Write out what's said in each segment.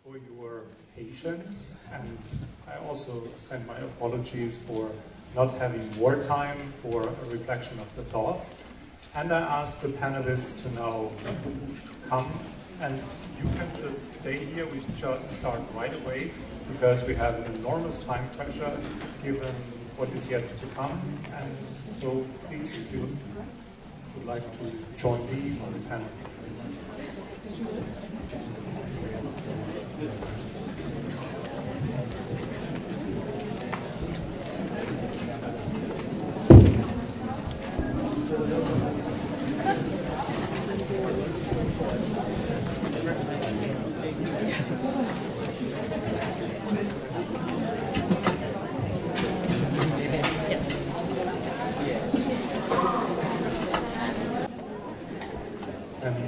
for your patience, and I also send my apologies for not having more time for a reflection of the thoughts. And I ask the panelists to now come, and you can just stay here. We should start right away because we have an enormous time pressure given what is yet to come. And so please, if you would like to join me on the panel.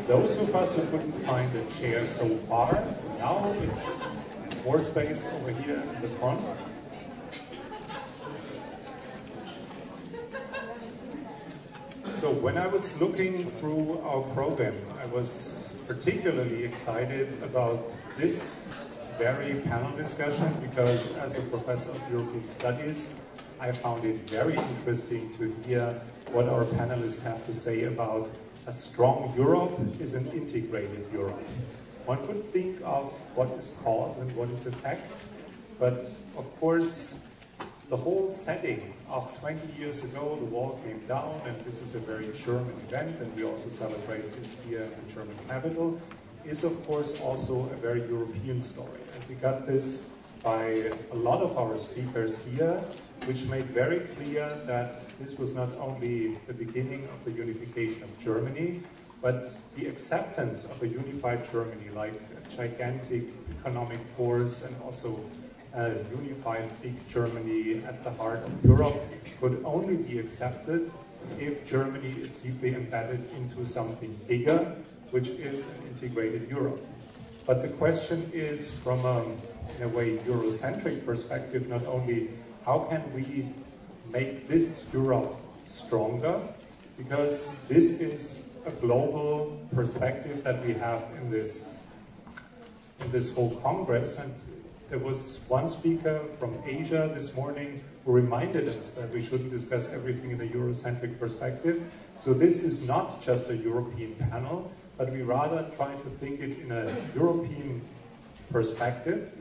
Those of us who couldn't find a chair so far, now it's more space over here in the front. So when I was looking through our program, I was particularly excited about this very panel discussion because as a professor of European Studies, I found it very interesting to hear what our panelists have to say about a strong Europe is an integrated Europe. One could think of what is cause and what is effect, but of course, the whole setting of 20 years ago, the wall came down, and this is a very German event, and we also celebrate this here in the German capital, is of course also a very European story. And we got this by a lot of our speakers here, which made very clear that this was not only the beginning of the unification of Germany, but the acceptance of a unified Germany, like a gigantic economic force and also a unified big Germany at the heart of Europe, could only be accepted if Germany is deeply embedded into something bigger, which is an integrated Europe. But the question is, from in a way, Eurocentric perspective, not only how can we make this Europe stronger? Because this is a global perspective that we have in this whole Congress. And there was one speaker from Asia this morning who reminded us that we shouldn't discuss everything in a Eurocentric perspective. So this is not just a European panel, but we rather try to think it in a European perspective.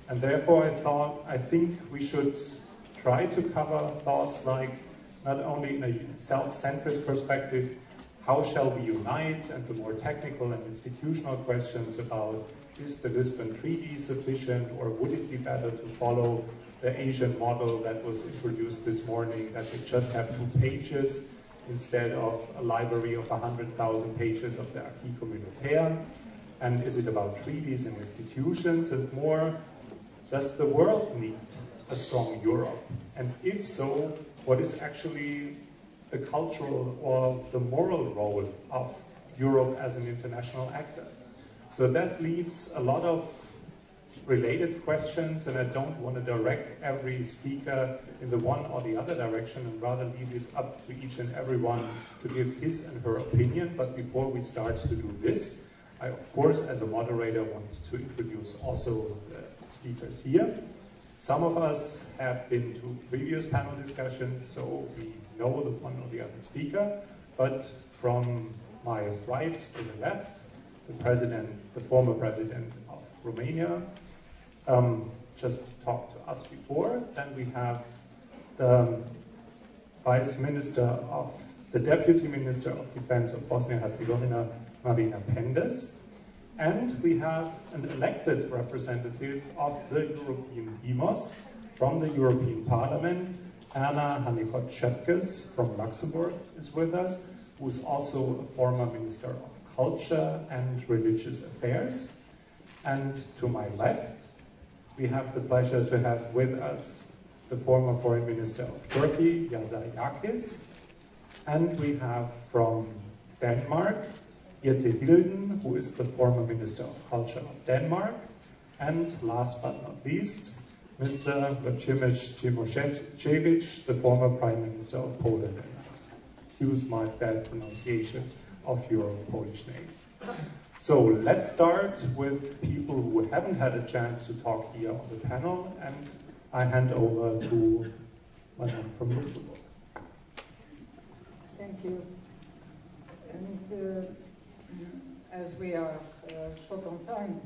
And therefore I think we should try to cover thoughts like, not only in a self-centrist perspective, how shall we unite, and the more technical and institutional questions about, is the Lisbon Treaty sufficient, or would it be better to follow the Asian model that was introduced this morning, that we just have 2 pages instead of a library of 100,000 pages of the Acquis Communautaire? And is it about treaties and institutions, and more, does the world need a strong Europe? And if so, what is actually the cultural or the moral role of Europe as an international actor? So that leaves a lot of related questions, and I don't want to direct every speaker in the one or the other direction, and rather leave it up to each and every one to give his and her opinion. But before we start to do this, I, of course, as a moderator, want to introduce also the speakers here. Some of us have been to previous panel discussions, so we know the one or the other speaker, but from my right to the left, the former president of Romania, just talked to us before. Then we have the Deputy Minister of Defense of Bosnia-Herzegovina, Marina Pendes. And we have an elected representative of the European Demos from the European Parliament. Anna Hanikot Schoepges from Luxembourg is with us, who is also a former Minister of Culture and Religious Affairs. And to my left, we have the pleasure to have with us the former Foreign Minister of Turkey, Yakis. And we have from Denmark, Hilden, who is the former Minister of Culture of Denmark, and last but not least, Mr. Cimoszewicz, the former Prime Minister of Poland. Excuse my bad pronunciation of your Polish name. So let's start with people who haven't had a chance to talk here on the panel, and I hand over to Madame from Luxembourg. Thank you. And as we are short on time,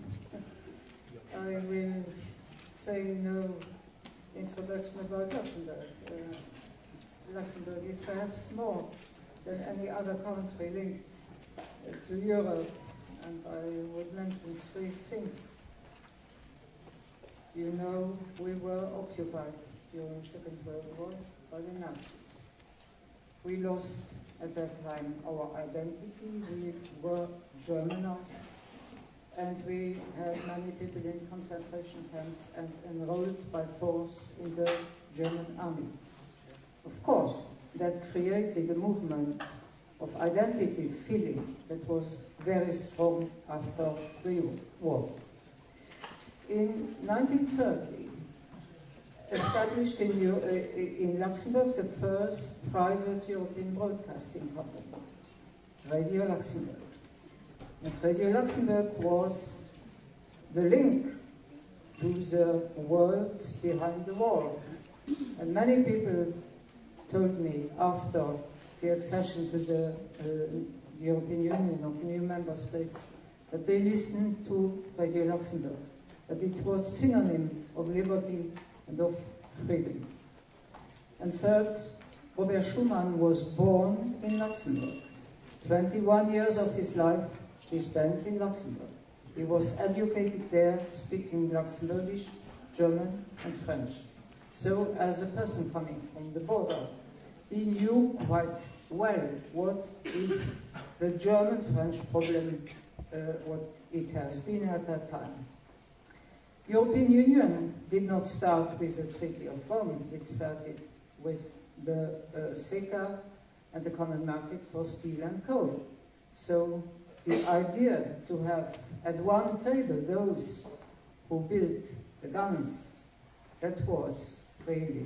I will say no introduction about Luxembourg. Luxembourg is perhaps more than any other country linked to Europe, and I would mention three things. You know, we were occupied during the Second World War by the Nazis. We lost at that time our identity, we were Germanized, and we had many people in concentration camps and enrolled by force in the German army. Of course, that created a movement of identity feeling that was very strong after the war. In 1930, established in Luxembourg the first private European broadcasting company, Radio Luxembourg. And Radio Luxembourg was the link to the world behind the wall. And many people told me after the accession to the European Union of new member states that they listened to Radio Luxembourg, that it was synonym of liberty and of freedom. And third, Robert Schuman was born in Luxembourg. 21 years of his life he spent in Luxembourg. He was educated there, speaking Luxembourgish, German, and French. So, as a person coming from the border, he knew quite well what is the German-French problem, what it has been at that time. European Union did not start with the Treaty of Rome. It started with the CECA and the Common Market for Steel and Coal. So the idea to have at one table those who built the guns, that was really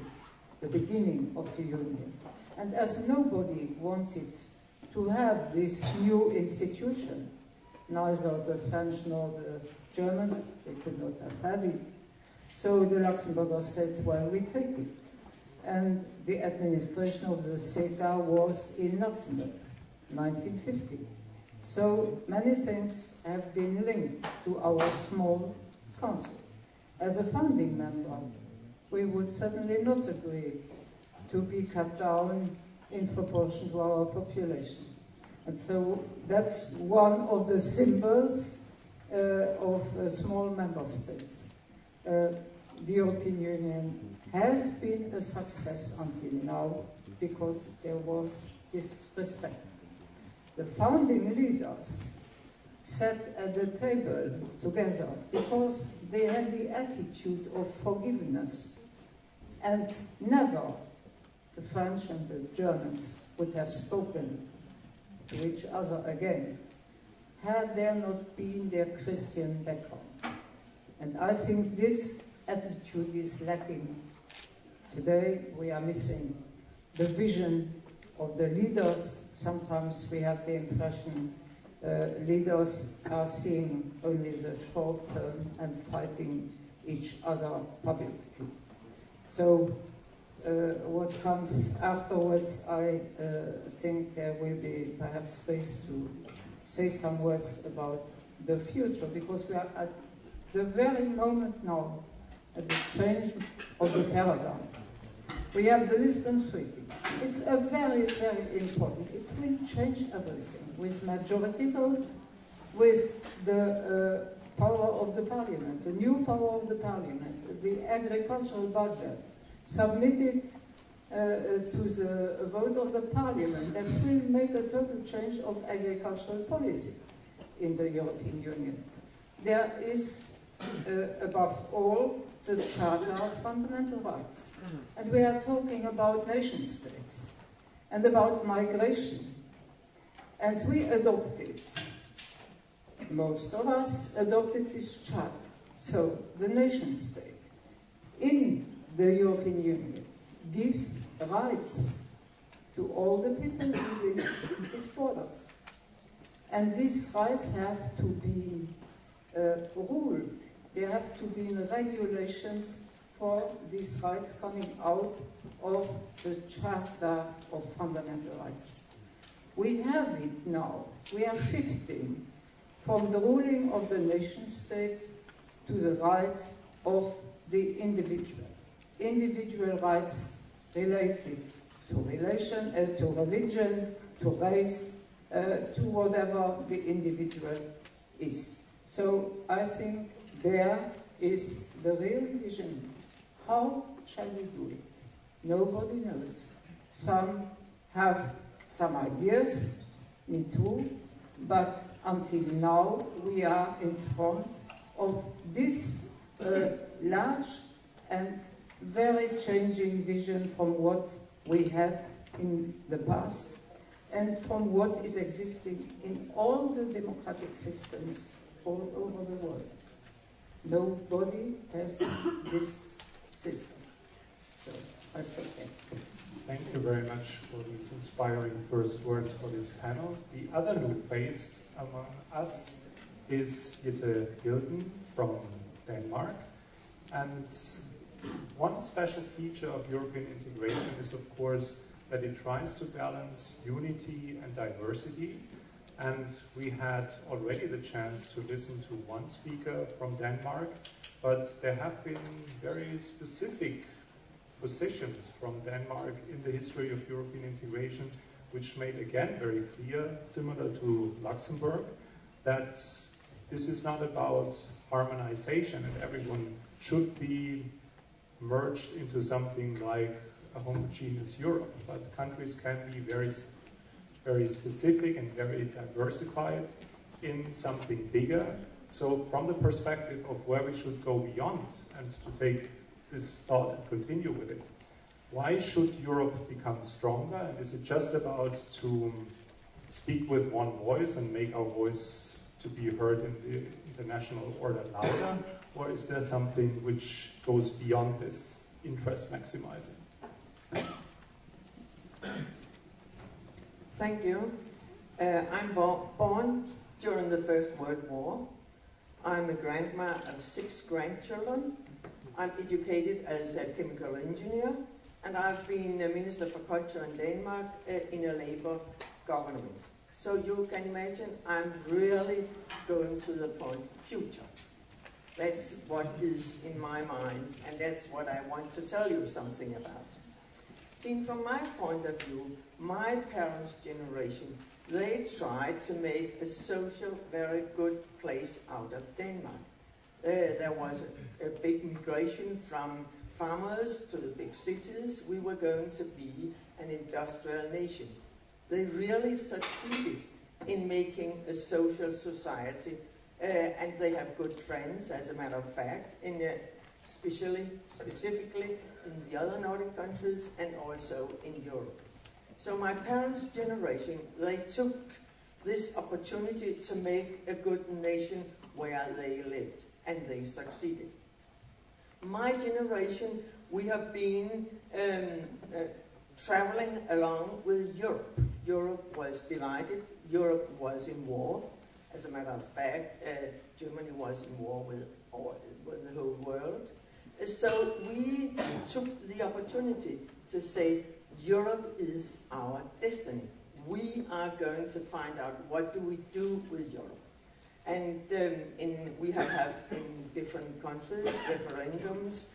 the beginning of the Union. And as nobody wanted to have this new institution, neither the French nor the Germans, they could not have had it. So the Luxembourgers said, well, we take it. And the administration of the CECA was in Luxembourg, 1950. So many things have been linked to our small country. As a founding member, we would certainly not agree to be cut down in proportion to our population. And so that's one of the symbols of small member states. The European Union has been a success until now because there was this respect. The founding leaders sat at the table together because they had the attitude of forgiveness, and never the French and the Germans would have spoken to each other again had there not been their Christian background. And I think this attitude is lacking. Today we are missing the vision of the leaders. Sometimes we have the impression leaders are seeing only the short term and fighting each other publicly. So what comes afterwards, I think there will be perhaps space to say some words about the future, because we are at the very moment now at the change of the paradigm. We have the Lisbon Treaty. It's a very, very important. It will change everything with majority vote, with the power of the parliament, the new power of the parliament, the agricultural budget submitted to the vote of the parliament that will make a total change of agricultural policy in the European Union. There is, above all, the Charter of Fundamental Rights. And we are talking about nation states and about migration. And we adopted, most of us adopted this charter. So the nation state in the European Union gives rights to all the people within its borders. And these rights have to be ruled. There have to be regulations for these rights coming out of the Charter of Fundamental Rights. We have it now. We are shifting from the ruling of the nation state to the right of the individual. Individual rights related to religion, to race, to whatever the individual is. So I think there is the real vision. How shall we do it? Nobody knows. Some have some ideas, me too, but until now we are in front of this large and very changing vision from what we had in the past and from what is existing in all the democratic systems all over the world. Nobody has this system. So I stop there. Thank you very much for these inspiring first words for this panel. The other new face among us is Hilden from Denmark. And one special feature of European integration is, of course, that it tries to balance unity and diversity. And we had already the chance to listen to one speaker from Denmark, but there have been very specific positions from Denmark in the history of European integration, which made again very clear, similar to Luxembourg, that this is not about harmonization and everyone should be merged into something like a homogeneous Europe, but countries can be very, very specific and very diversified in something bigger. So from the perspective of where we should go beyond and to take this thought and continue with it, why should Europe become stronger? And is it just about to speak with one voice and make our voice to be heard in the international order louder? Or is there something which goes beyond this interest maximizing? Thank you. I'm born during the First World War. I'm a grandma of 6 grandchildren. I'm educated as a chemical engineer, and I've been a Minister for Culture in Denmark in a Labour government. So you can imagine I'm really going to the point future. That's what is in my mind, and that's what I want to tell you something about. Seen from my point of view, my parents' generation, they tried to make a social, very good place out of Denmark. There was a big migration from farmers to the big cities. We were going to be an industrial nation. They really succeeded in making a social society, and they have good friends, as a matter of fact, specifically in the other Nordic countries and also in Europe. So my parents' generation, they took this opportunity to make a good nation where they lived, and they succeeded. My generation, we have been traveling along with Europe. Europe was divided, Europe was in war. As a matter of fact, Germany was in war with the whole world. So we took the opportunity to say, Europe is our destiny. We are going to find out what do we do with Europe. And we have had in different countries referendums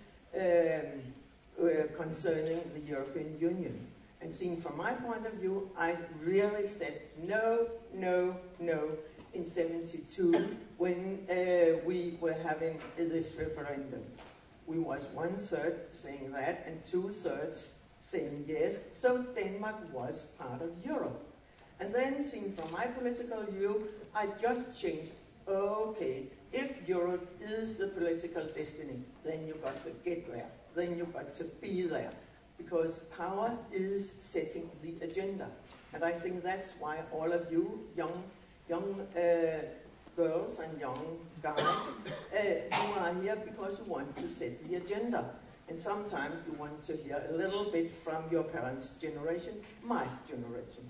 concerning the European Union. And seen from my point of view, I really said no, no, no in '72 when we were having this referendum. We was 1/3 saying that and 2/3 saying yes, so Denmark was part of Europe. And then, seen from my political view, I just changed, okay, if Europe is the political destiny, then you got to get there, then you got to be there, because power is setting the agenda. And I think that's why all of you, young girls and young guys, you are here because you want to set the agenda. And sometimes you want to hear a little bit from your parents' generation, my generation.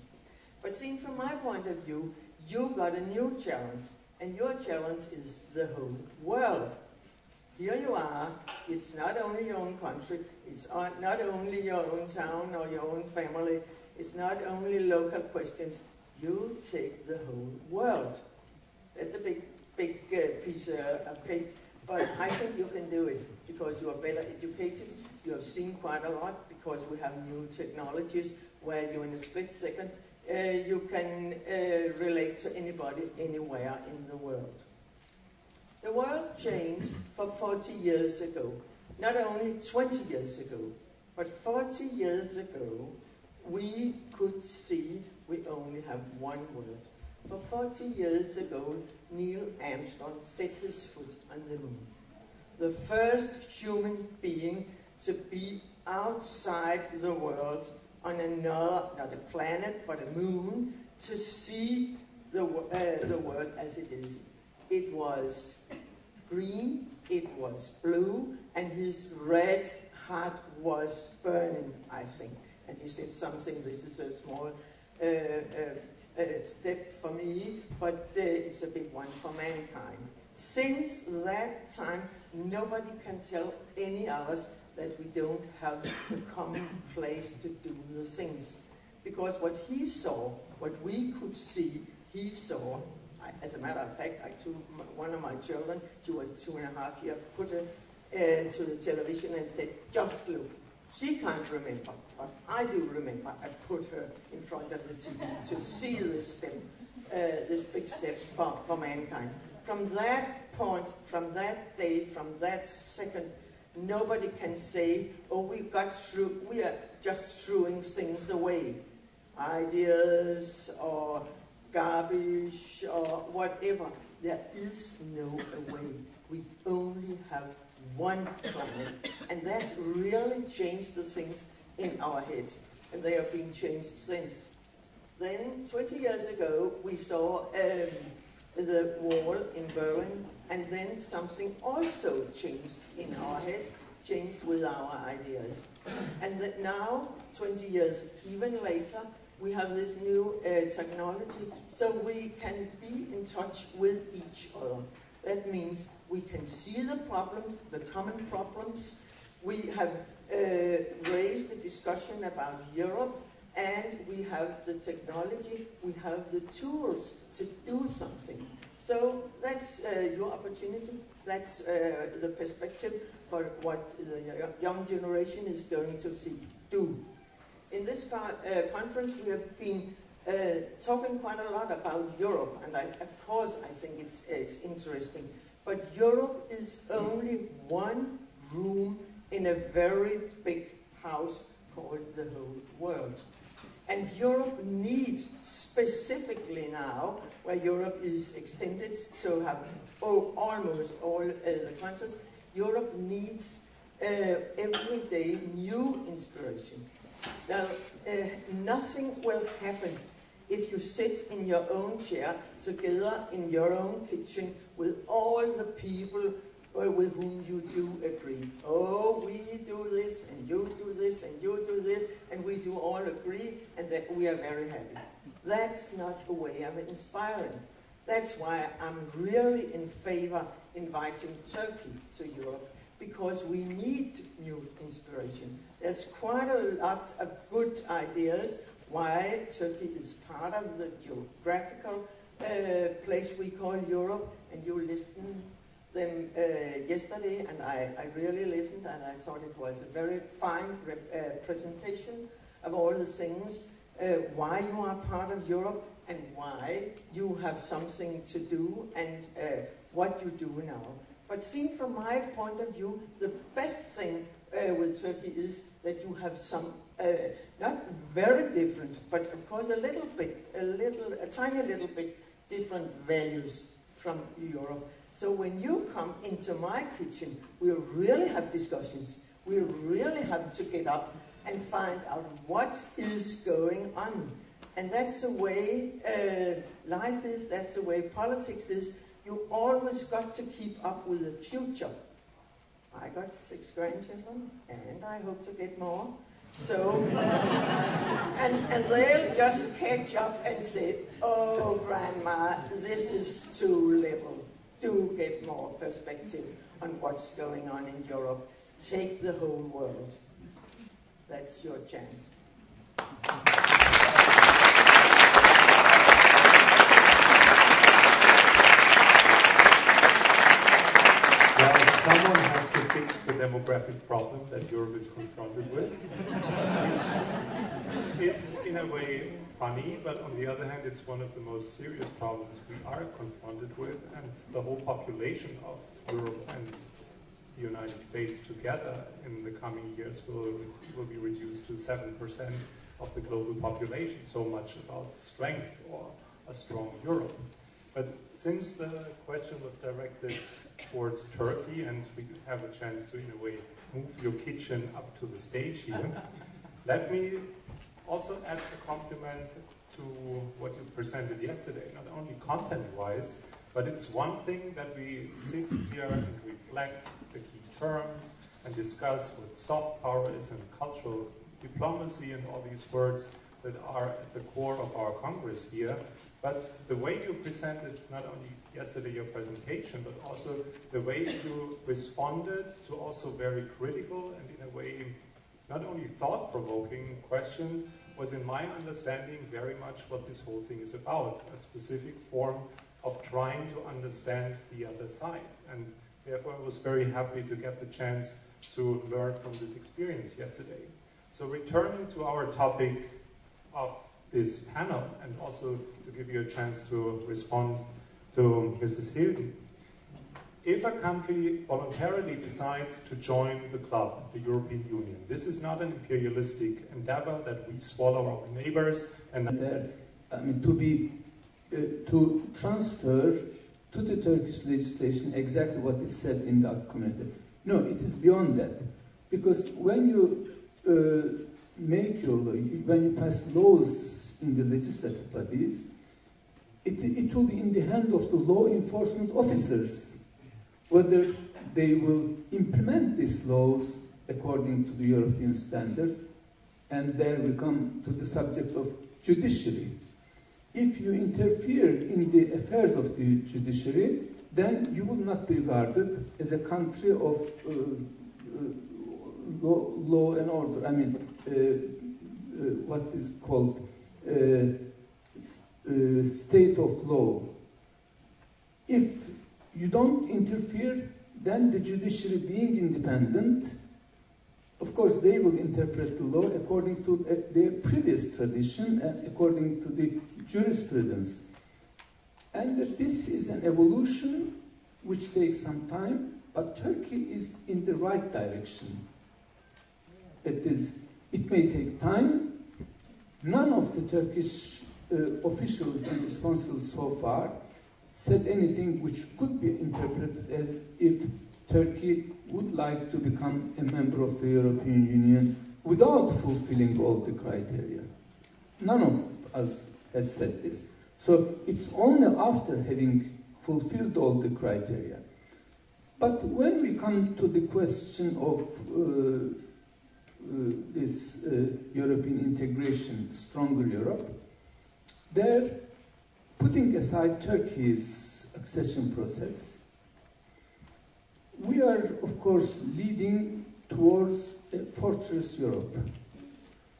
But seen from my point of view, You got a new challenge, and your challenge is the whole world. Here you are, it's not only your own country, it's not only your own town or your own family, it's not only local questions, you take the whole world. That's a big piece of cake, but I think you can do it because you are better educated, you have seen quite a lot because we have new technologies where you in a split second you can relate to anybody anywhere in the world. The world changed for 40 years ago, not only 20 years ago, but 40 years ago we could see we only have one world. For 40 years ago, Neil Armstrong set his foot on the moon. The first human being to be outside the world on another, not a planet, but a moon, to see the world as it is. It was green, it was blue, and his red heart was burning, I think. And he said something, this is a small step for me, but it's a big one for mankind. Since that time, nobody can tell any of us that we don't have a common place to do the things. Because what he saw, what we could see, he saw. As a matter of fact, I took one of my children, she was 2.5 years, put her to the television and said, just look. She can't remember, but I do remember. I put her in front of the TV to see this step, this big step for mankind. From that point, from that day, from that second, nobody can say, oh, we are just throwing things away. Ideas or garbage or whatever. There is no way. We only have one planet. And that's really changed the things in our heads. And they have been changed since. Then, 20 years ago, we saw the wall in Berlin, and then something also changed in our heads, changed with our ideas. And that now, 20 years even later, we have this new technology, so we can be in touch with each other. That means we can see the problems, the common problems. We have raised a discussion about Europe, and we have the technology, we have the tools to do something. So that's your opportunity, that's the perspective for what the young generation is going to do. In this conference we have been talking quite a lot about Europe, and of course I think it's interesting, but Europe is only one room in a very big house called the whole world. And Europe needs, specifically now, where Europe is extended to have almost all the countries, Europe needs every day new inspiration. Now, nothing will happen if you sit in your own chair together in your own kitchen with all the people with whom you do agree. Oh, we do this, and you do this, and you do this, and we do all agree, and that we are very happy. That's not the way I'm inspiring. That's why I'm really in favor inviting Turkey to Europe, because we need new inspiration. There's quite a lot of good ideas why Turkey is part of the geographical place we call Europe, and you listened them yesterday, and I really listened, and I thought it was a very fine presentation of all the things, why you are part of Europe, and why you have something to do, and what you do now. But seen from my point of view, the best thing with Turkey is that you have some, not very different, but of course a tiny little bit different values from Europe. So when you come into my kitchen, we'll really have discussions. We'll really have to get up and find out what is going on. And that's the way life is, that's the way politics is. You always got to keep up with the future. I got 6 grandchildren, and I hope to get more. So, and they'll just catch up and say, oh, Grandma, this is too little. Do get more perspective on what's going on in Europe. Take the whole world. That's your chance. Well, someone has to fix the demographic problem that Europe is confronted with, which is in a way funny, but on the other hand, it's one of the most serious problems we are confronted with, and the whole population of Europe and the United States together in the coming years will be reduced to 7% of the global population. So much about strength or a strong Europe. But since the question was directed towards Turkey, and we have a chance to, in a way, move your kitchen up to the stage here, let me also add a compliment to what you presented yesterday, not only content-wise, but it's one thing that we sit here and reflect the key terms and discuss what soft power is and cultural diplomacy and all these words that are at the core of our Congress here. But the way you presented not only yesterday your presentation, but also the way you responded to also very critical and in a way not only thought-provoking questions was in my understanding very much what this whole thing is about, a specific form of trying to understand the other side. And therefore I was very happy to get the chance to learn from this experience yesterday. So returning to our topic of this panel, and also to give you a chance to respond to Mrs. Hilden. If a country voluntarily decides to join the club, the European Union, this is not an imperialistic endeavor that we swallow our neighbors and to transfer to the Turkish legislation exactly what is said in that community. No, it is beyond that. Because when you make your law, when you pass laws in the legislative bodies, it will be in the hand of the law enforcement officers whether they will implement these laws according to the European standards, and there we come to the subject of judiciary. If you interfere in the affairs of the judiciary, then you will not be regarded as a country of law and order. I mean, what is called state of law. If you don't interfere, then the judiciary being independent, of course they will interpret the law according to their previous tradition and according to the jurisprudence. And this is an evolution which takes some time, but Turkey is in the right direction. It may take time. None of the Turkish officials and responsible so far said anything which could be interpreted as if Turkey would like to become a member of the European Union without fulfilling all the criteria. None of us has said this. So it's only after having fulfilled all the criteria. But when we come to the question of this European integration, stronger Europe, there, putting aside Turkey's accession process, we are, of course, leading towards a fortress Europe.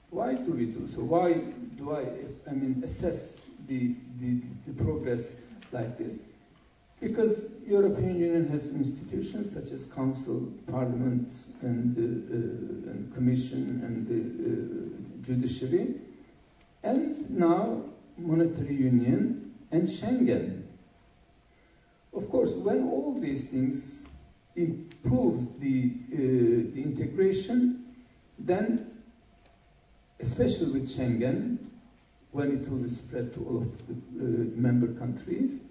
Why do we do so? Why do I assess the progress like this? Because European Union has institutions such as Council, Parliament, and Commission, and the Judiciary, and now Monetary Union and Schengen. Of course, when all these things improve the integration, then, especially with Schengen, when it will be spread to all of the member countries,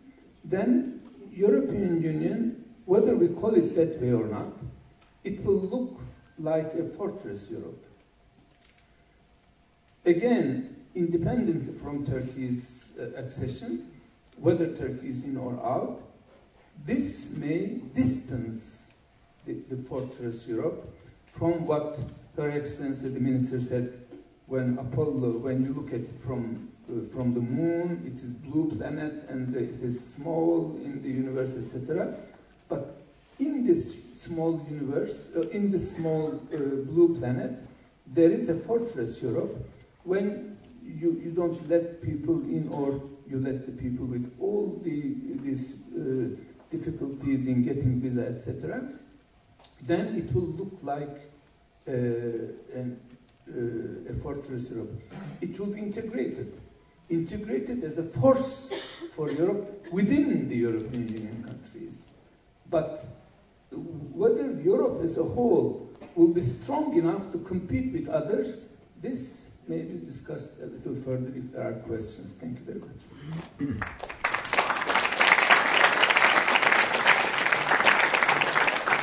then European Union, whether we call it that way or not, it will look like a fortress Europe. Again, independently from Turkey's accession, whether Turkey is in or out, this may distance the fortress Europe from what Her Excellency the Minister said, when you look at it from the moon, it is blue planet and it is small in the universe, etc. But in this small universe, in this small blue planet, there is a fortress Europe. When you don't let people in, or you let the people with all these difficulties in getting visa, etc., then it will look like a fortress Europe. It will be integrated as a force for Europe within the European Union countries. But whether Europe as a whole will be strong enough to compete with others, this may be discussed a little further if there are questions. Thank you very much.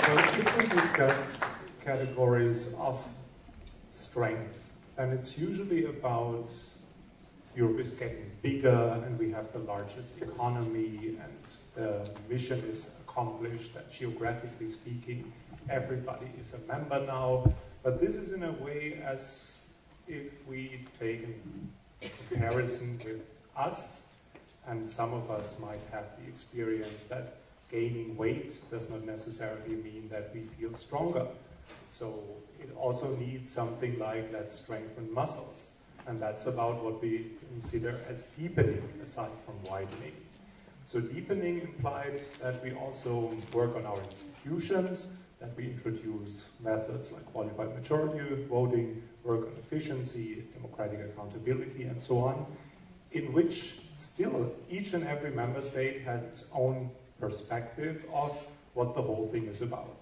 So if we discuss categories of strength, and it's usually about Europe is getting bigger and we have the largest economy and the mission is accomplished, that geographically speaking everybody is a member now. But this is in a way as if we take a comparison with us, and some of us might have the experience that gaining weight does not necessarily mean that we feel stronger. So it also needs something like let's strengthen muscles. And that's about what we consider as deepening, aside from widening. So deepening implied that we also work on our institutions, that we introduce methods like qualified majority voting, work on efficiency, democratic accountability, and so on, in which still each and every member state has its own perspective of what the whole thing is about.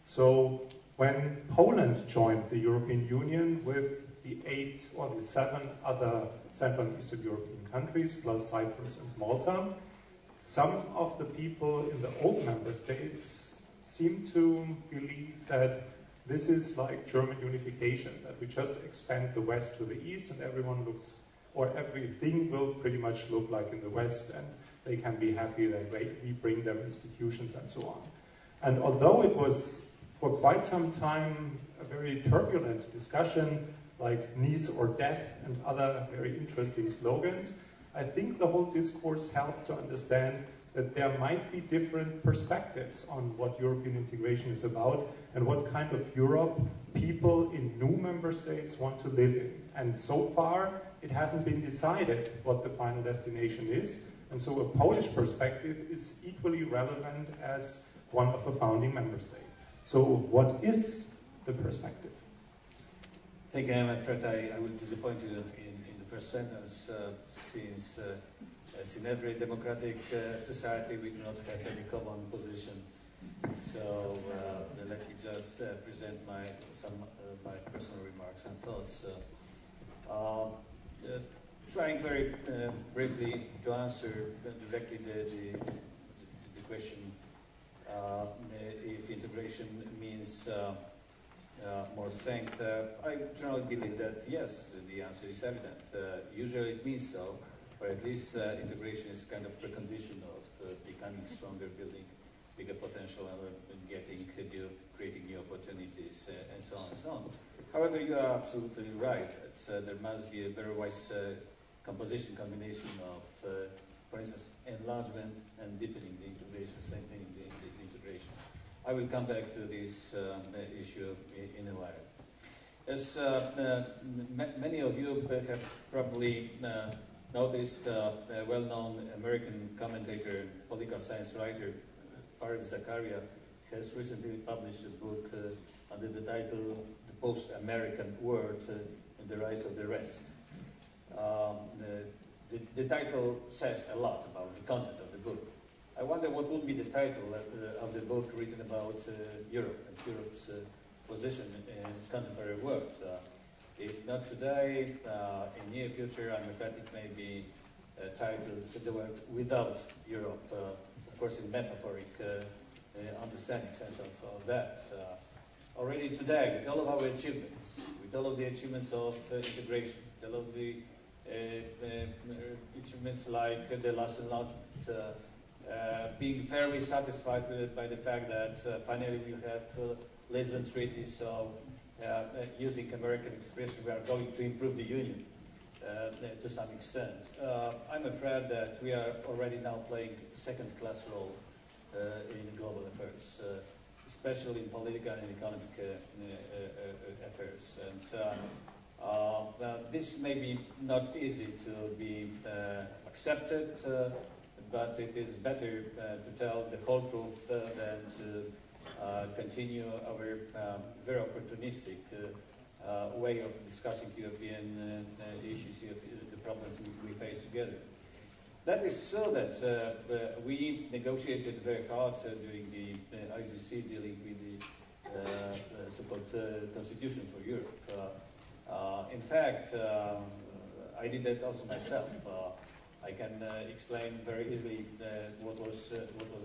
So when Poland joined the European Union with the 8 or the 7 other Central and Eastern European countries, plus Cyprus and Malta, some of the people in the old member states seem to believe that this is like German unification, that we just expand the West to the East and everyone looks, or everything will pretty much look like in the West, and they can be happy that we bring them institutions and so on. And although it was for quite some time a very turbulent discussion, like Nice or death and other very interesting slogans, I think the whole discourse helped to understand that there might be different perspectives on what European integration is about and what kind of Europe people in new member states want to live in. And so far, it hasn't been decided what the final destination is. And so a Polish perspective is equally relevant as one of a founding member state. So what is the perspective? Thank you. I'm afraid I will disappoint you in the first sentence, since in every democratic society we do not have any common position. So let me just present some my personal remarks and thoughts. Trying very briefly to answer directly the question if integration means more strength. I generally believe that yes, the answer is evident. Usually it means so, or at least integration is kind of precondition of becoming stronger, building bigger potential, and creating new opportunities, and so on and so on. However, you are absolutely right. There must be a very wise combination of, for instance, enlargement and deepening the integration, strengthening the integration. I will come back to this issue in a while. As many of you have probably noticed, a well-known American commentator and political science writer, Farid Zakaria, has recently published a book under the title "The Post-American World and the Rise of the Rest." The title says a lot about the content of the book. I wonder what would be the title of the book written about Europe and Europe's position in contemporary world. If not today, in near future, I'm afraid it may be titled "The World Without Europe," of course in metaphoric understanding sense of that. Already today, with all of our achievements, with all of the achievements of integration, with all of the achievements like the last enlargement, being very satisfied by the fact that finally we have Lisbon Treaty, so using American expression, we are going to improve the Union to some extent. I'm afraid that we are already now playing second-class role in global affairs, especially in political and economic affairs. And this may be not easy to be accepted, but it is better to tell the whole truth than to continue our very opportunistic way of discussing European issues, the problems we face together. That is so that we negotiated very hard during the IGC dealing with the so-called Constitution for Europe. In fact, I did that also myself. I can explain very easily what was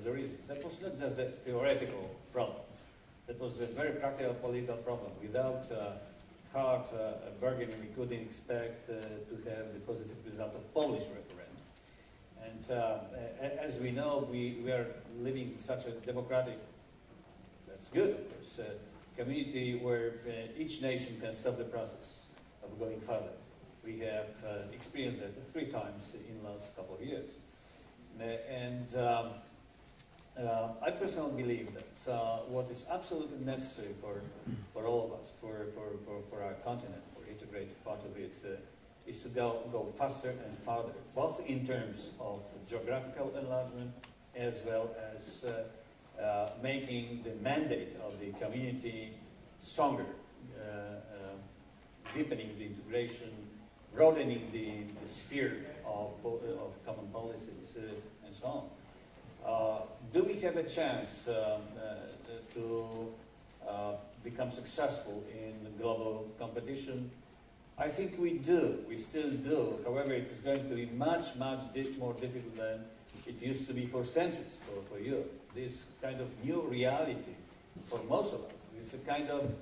the reason. That was not just a theoretical problem. That was a very practical political problem. Without hard bargaining, we couldn't expect to have the positive result of Polish referendum. And as we know, we are living in such a democratic, that's good of course, community where each nation can stop the process of going further. We have experienced that 3 times in the last couple of years. I personally believe that what is absolutely necessary for all of us, for our continent, for integrated part of it, is to go faster and farther, both in terms of geographical enlargement as well as making the mandate of the community stronger, deepening the integration, broadening the sphere of common policies, and so on. Do we have a chance to become successful in global competition? I think we do. We still do. However, it is going to be much more difficult than it used to be for centuries for Europe. This kind of new reality for most of us. This is a kind of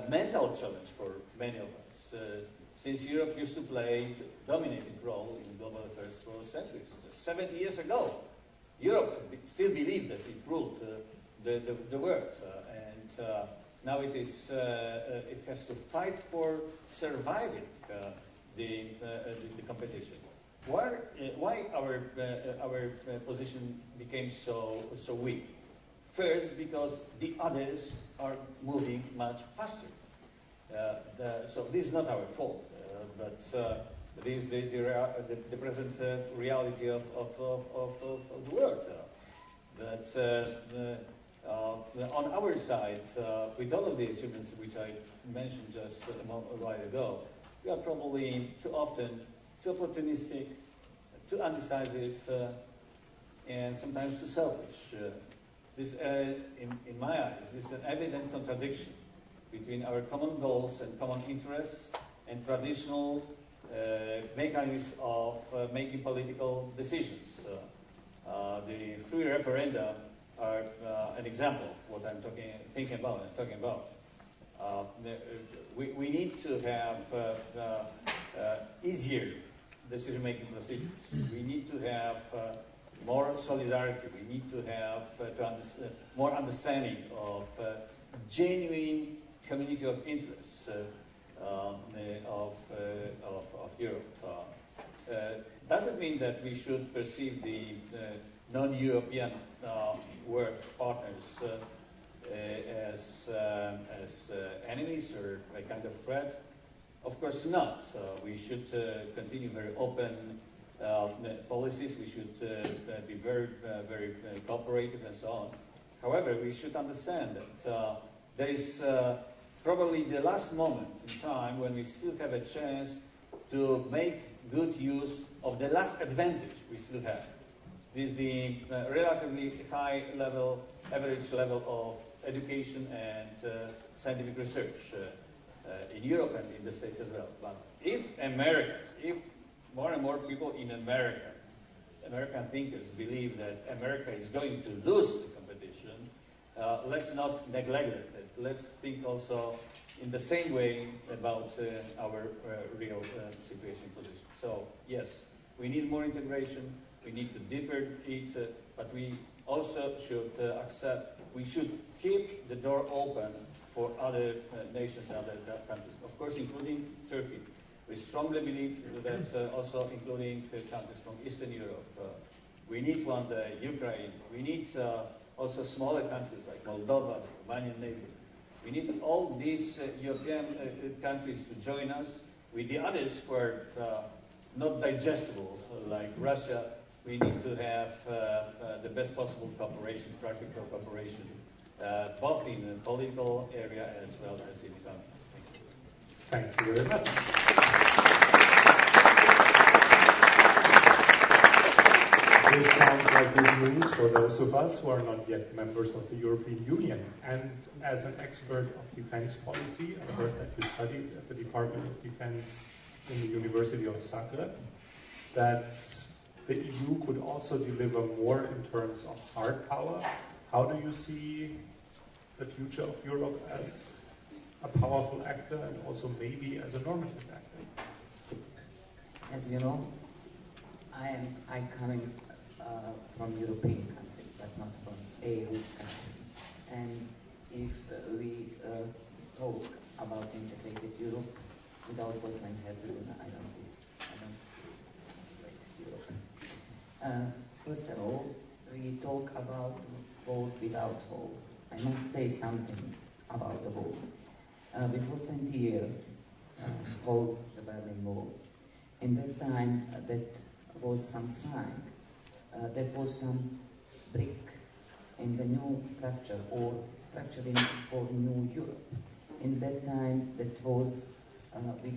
mental challenge for many of us. Since Europe used to play a dominating role in global affairs for centuries. 70 years ago, Europe still believed that it ruled the world. Now it has to fight for surviving the competition. Why our position became so weak? First, because the others are moving much faster. So this is not our fault, but this is the present reality of the world. On our side, with all of the achievements which I mentioned just a while ago, we are probably too often too opportunistic, too undecisive, and sometimes too selfish. This, in my eyes, this is an evident contradiction between our common goals and common interests and traditional mechanisms of making political decisions. The 3 referenda are an example of what I'm talking about. We need to have easier decision-making procedures. We need to have more solidarity. We need to have more understanding of genuine community of interests of Europe. Does it mean that we should perceive the non-European world partners as enemies or a kind of threat? Of course not. We should continue very open policies. We should be very cooperative and so on. However, we should understand that there is probably the last moment in time when we still have a chance to make good use of the last advantage we still have. This is the relatively high level, average level of education and scientific research in Europe and in the States as well. But if more and more people in America, American thinkers believe that America is going to lose the competition, let's not neglect it. Let's think also in the same way about our real situation position. So yes, we need more integration. We need to deepen it, but we also should accept. We should keep the door open for other nations and other countries, of course, including Turkey. We strongly believe that also including countries from Eastern Europe. We need one day Ukraine. We need also smaller countries like Moldova, Romanian neighbor. We need all these European countries to join us with the others who are not digestible, like Russia. We need to have the best possible cooperation, practical cooperation, both in the political area as well as in the country. Thank you very much. This sounds like good news for those of us who are not yet members of the European Union. And as an expert of defense policy, I heard that you studied at the Department of Defense in the University of Zagreb, that the EU could also deliver more in terms of hard power. How do you see the future of Europe as a powerful actor and also maybe as a normative actor? As you know, I'm coming from European country, but not from EU country. And if we talk about integrated Europe without Bosnia and Herzegovina, I don't see integrated Europe. First of all, we talk about war without war. I must say something about the war. Before 20 years, followed the Berlin Wall. In that time, that was some sign, that was some brick in the new structure or structuring for new Europe. In that time, that was, we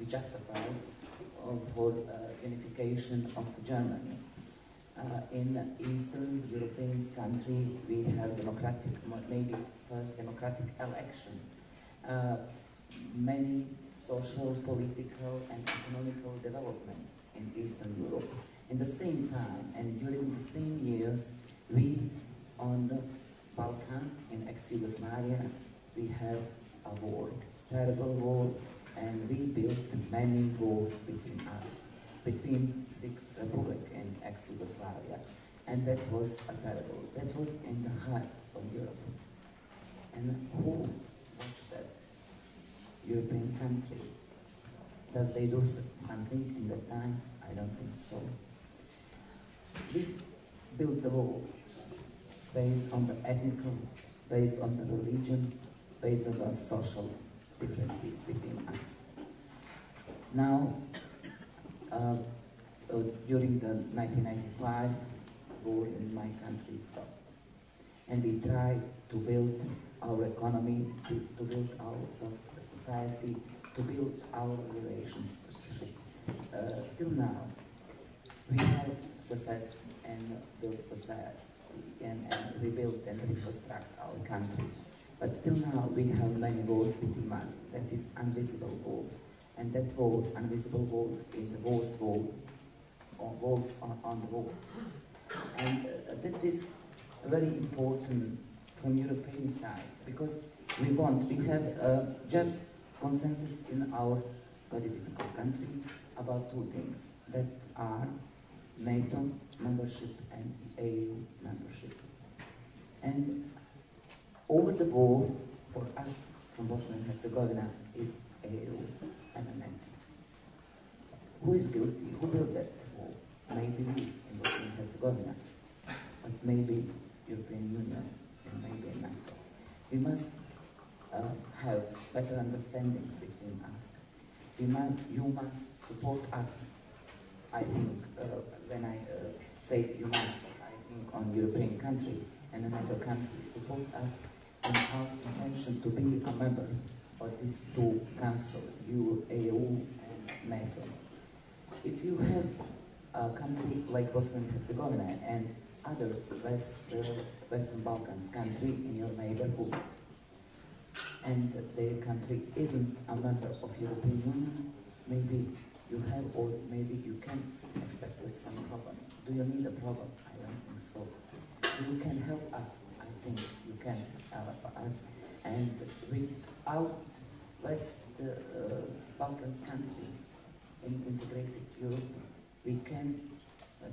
justified for unification of Germany. In Eastern European country, we have democratic, maybe first democratic election. Many social, political, and economical development in Eastern Europe. In the same time, and during the same years, we, on the Balkan, in ex-Yugoslavia, we have a war, terrible war, and we built many wars between us, between six republics in ex-Yugoslavia, and that was a terrible, that was in the heart of Europe. And who watched that? European country. Does they do something in that time? I don't think so. We built the wall based on the ethnical, based on the religion, based on the social differences between us. Now, during the 1995 war in my country stopped, and we tried to build our economy, to build our society, to build our relationship. Still now, we have success and build society and rebuild and reconstruct our country. But still now, we have many walls between us. That is invisible walls. And that walls, invisible walls, is the worst wall, or walls on the wall. And that is very important from European side, because we have just consensus in our very difficult country about two things that are NATO membership and EU membership. And over the wall, for us from Bosnia and Herzegovina, is EU and NATO. Who is guilty? Who built that wall? Maybe we in Bosnia and Herzegovina, but maybe European Union and maybe NATO. We must have better understanding between us. You must support us. I think when I say you must, I think on European country and a NATO country, support us in our intention to be a member of these two councils, EU and NATO. If you have a country like Bosnia and Herzegovina and other Western Balkans country in your neighborhood, and their country isn't a member of European Union, maybe you have, or maybe you can expect some problem. Do you need a problem? I don't think so. You can help us. I think you can help us. And without West Balkans country in integrated Europe, we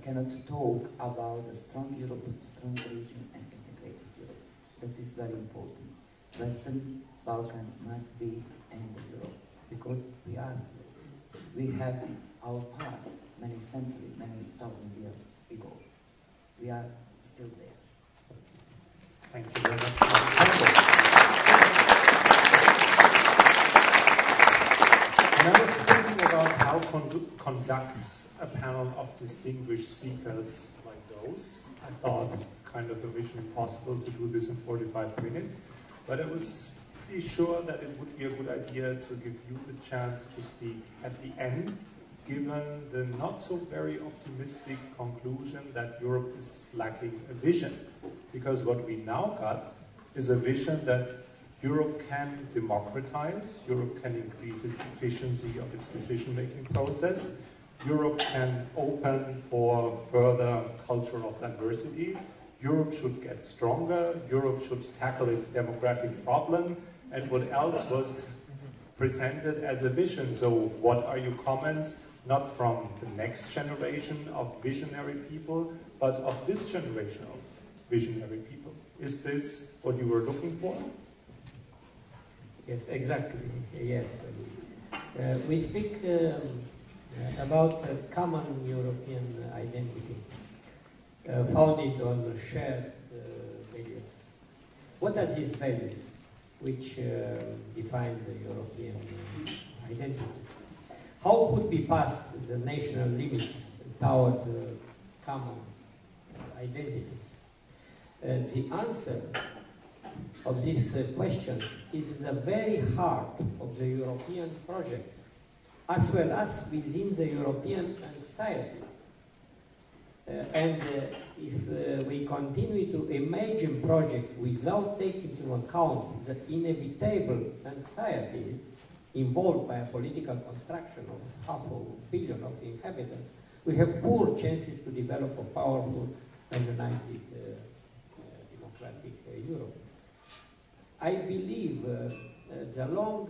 cannot talk about a strong Europe, strong region, and integrated Europe. That is very important. Western Balkan must be in Europe, because we have our past many centuries, many thousand years ago. We are still there. Thank you very much. And I was thinking about how conducts a panel of distinguished speakers like those. I thought it's kind of a mission impossible to do this in 45 minutes, but I was pretty sure that it would be a good idea to give you the chance to speak at the end, given the not so very optimistic conclusion that Europe is lacking a vision. Because what we now got is a vision that Europe can democratize, Europe can increase its efficiency of its decision-making process, Europe can open for further culture of diversity, Europe should get stronger, Europe should tackle its demographic problem, and what else was presented as a vision. So what are your comments, not from the next generation of visionary people, but of this generation of visionary people? Is this what you were looking for? Yes, exactly. Yes. We speak about a common European identity, founded on shared values. What are these values which define the European identity? How could be passed the national limits towards a common identity? The answer of these questions is the very heart of the European project, as well as within the European societies. If we continue to imagine project without taking into account the inevitable anxieties involved by a political construction of 500 million of inhabitants, we have poor chances to develop a powerful and united democratic Europe. I believe the long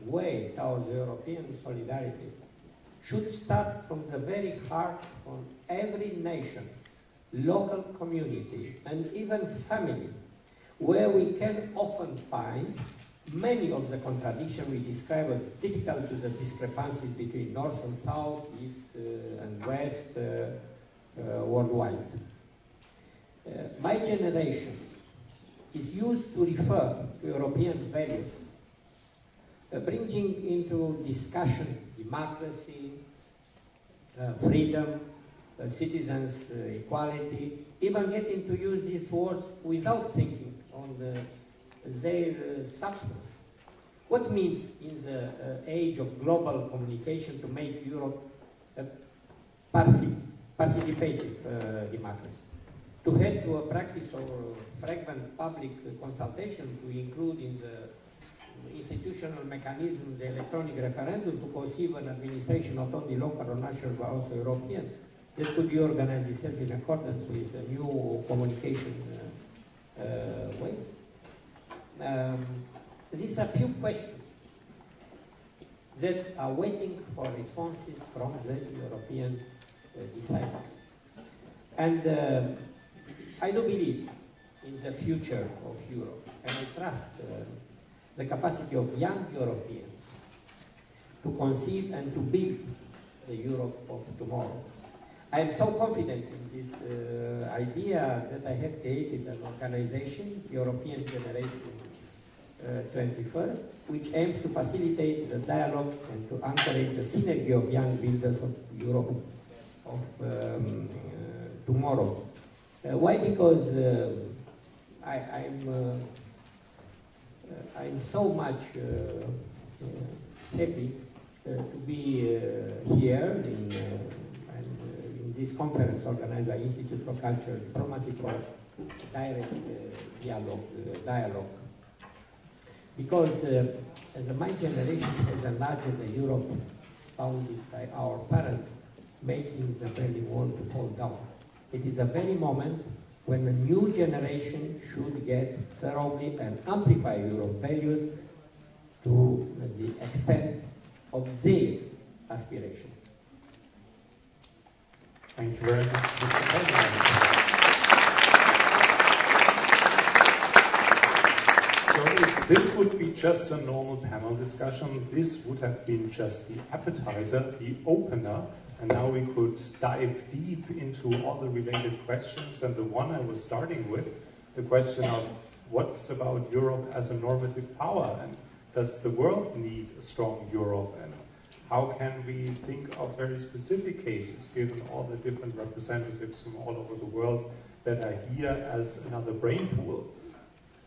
way towards European solidarity should start from the very heart of every nation, local community, and even family, where we can often find many of the contradictions we describe as typical to the discrepancies between North and South, East and West worldwide. My generation is used to refer to European values, bringing into discussion democracy, freedom, citizens' equality, even getting to use these words without thinking on their substance. What means in the age of global communication to make Europe a participative democracy? To head to a practice of frequent public consultation, to include in the institutional mechanism the electronic referendum, to conceive an administration not only local or national but also European, that could be organized itself in accordance with new communication ways. These are few questions that are waiting for responses from the European deciders. And I do believe in the future of Europe, and I trust the capacity of young Europeans to conceive and to build the Europe of tomorrow. I am so confident in this idea that I have created an organization, European Generation 21st, which aims to facilitate the dialogue and to encourage the synergy of young builders of Europe of tomorrow. Why? Because I'm so much happy to be here in this conference organized by Institute for Cultural Diplomacy for direct dialogue. Because as my generation has enlarged the Europe founded by our parents, making the Berlin Wall to fall down. It is a very moment when a new generation should get thoroughly and amplify Europe values to the extent of their aspirations. Thank you very much, Mr. President. So this would be just a normal panel discussion. This would have been just the appetizer, the opener, and now we could dive deep into all the related questions. And the one I was starting with, the question of what's about Europe as a normative power, and does the world need a strong Europe, and how can we think of very specific cases given all the different representatives from all over the world that are here as another brain pool?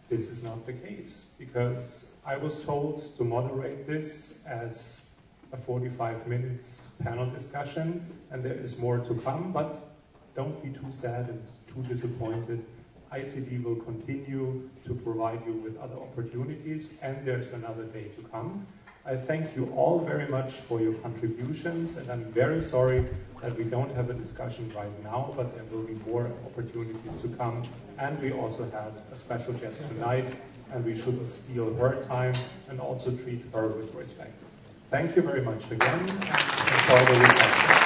This is not the case, because I was told to moderate this as a 45 minutes panel discussion, and there is more to come, but don't be too sad and too disappointed. ICD will continue to provide you with other opportunities, and there's another day to come. I thank you all very much for your contributions, and I'm very sorry that we don't have a discussion right now, but there will be more opportunities to come. And we also have a special guest tonight, and we shouldn't steal her time and also treat her with respect. Thank you very much again, and enjoy the reception.